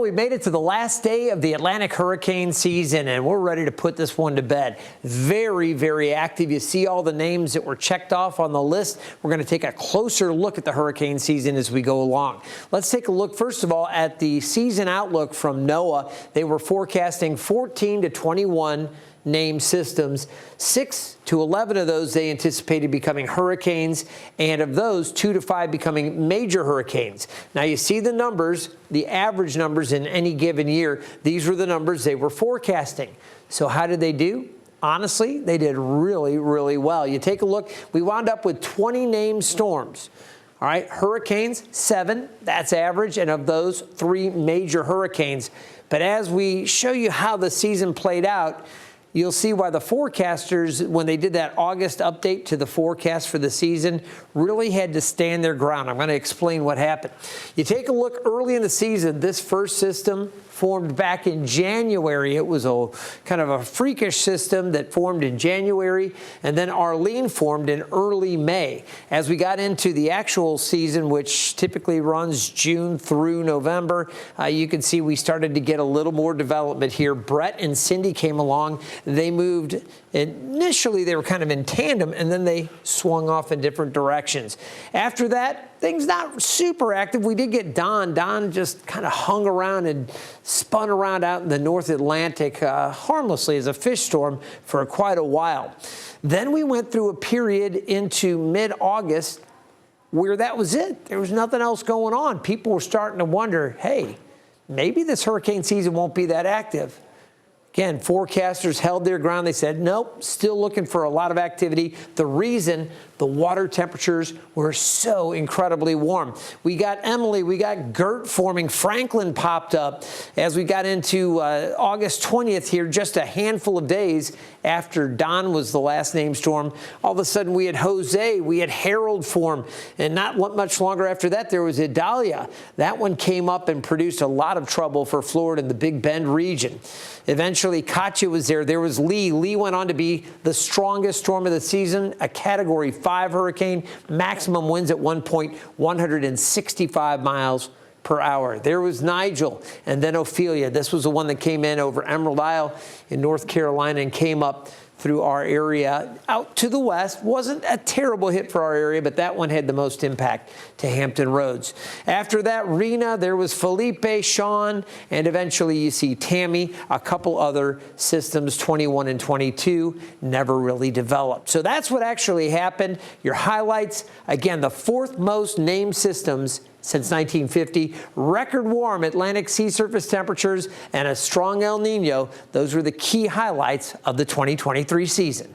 We made it to the last day of the Atlantic hurricane season, and we're ready to put this one to bed. Very, very active. You see all the names that were checked off on the list. We're going to take a closer look at the hurricane season as we go along. Let's take a look, first of all, at the season outlook from NOAA. They were forecasting 14 to 21 named systems. 6 to 11 of those they anticipated becoming hurricanes, and of those, 2 to 5 becoming major hurricanes. Now you see the numbers, the average numbers in any given year. These were the numbers they were forecasting. So how did they do? Honestly, they did really, really well. You take a look, we wound up with 20 named storms. All right, hurricanes, 7, that's average, and of those, 3 major hurricanes. But as we show you how the season played out, you'll see why the forecasters, when they did that August update to the forecast for the season, really had to stand their ground. I'm going to explain what happened. You take a look early in the season, this first system formed back in January. It was a kind of a freakish system that formed in January, and then Arlene formed in early May. As we got into the actual season, which typically runs June through November, you can see we started to get a little more development here. Brett and Cindy came along. They moved. Initially, they were kind of in tandem, and then they swung off in different directions. After that, things not super active. We did get Don. Don just kind of hung around and spun around out in the North Atlantic harmlessly as a fish storm for quite a while. Then we went through a period into mid-August where that was it. There was nothing else going on. People were starting to wonder, hey, maybe this hurricane season won't be that active. Again, forecasters held their ground. They said, nope, still looking for a lot of activity. The reason, the water temperatures were so incredibly warm. We got Emily, we got Gert forming. Franklin popped up as we got into August 20th here, just a handful of days after Don was the last named storm. All of a sudden, we had Jose, we had Harold form, and not much longer after that, there was Idalia. That one came up and produced a lot of trouble for Florida and the Big Bend region. Eventually, Katya was there. There was Lee. Lee went on to be the strongest storm of the season, a Category 5 hurricane, maximum winds at one point 165 miles per hour. There was Nigel, and then Ophelia. This was the one that came in over Emerald Isle in North Carolina and came up through our area out to the west. Wasn't a terrible hit for our area, but that one had the most impact to Hampton Roads. After that, Rena, there was Felipe, Sean, and eventually you see Tammy. A couple other systems, 21 and 22, never really developed. So that's what actually happened. Your highlights, again, the 4th most named systems since 1950, record warm Atlantic sea surface temperatures, and a strong El Nino. Those were the key highlights of the 2023 season.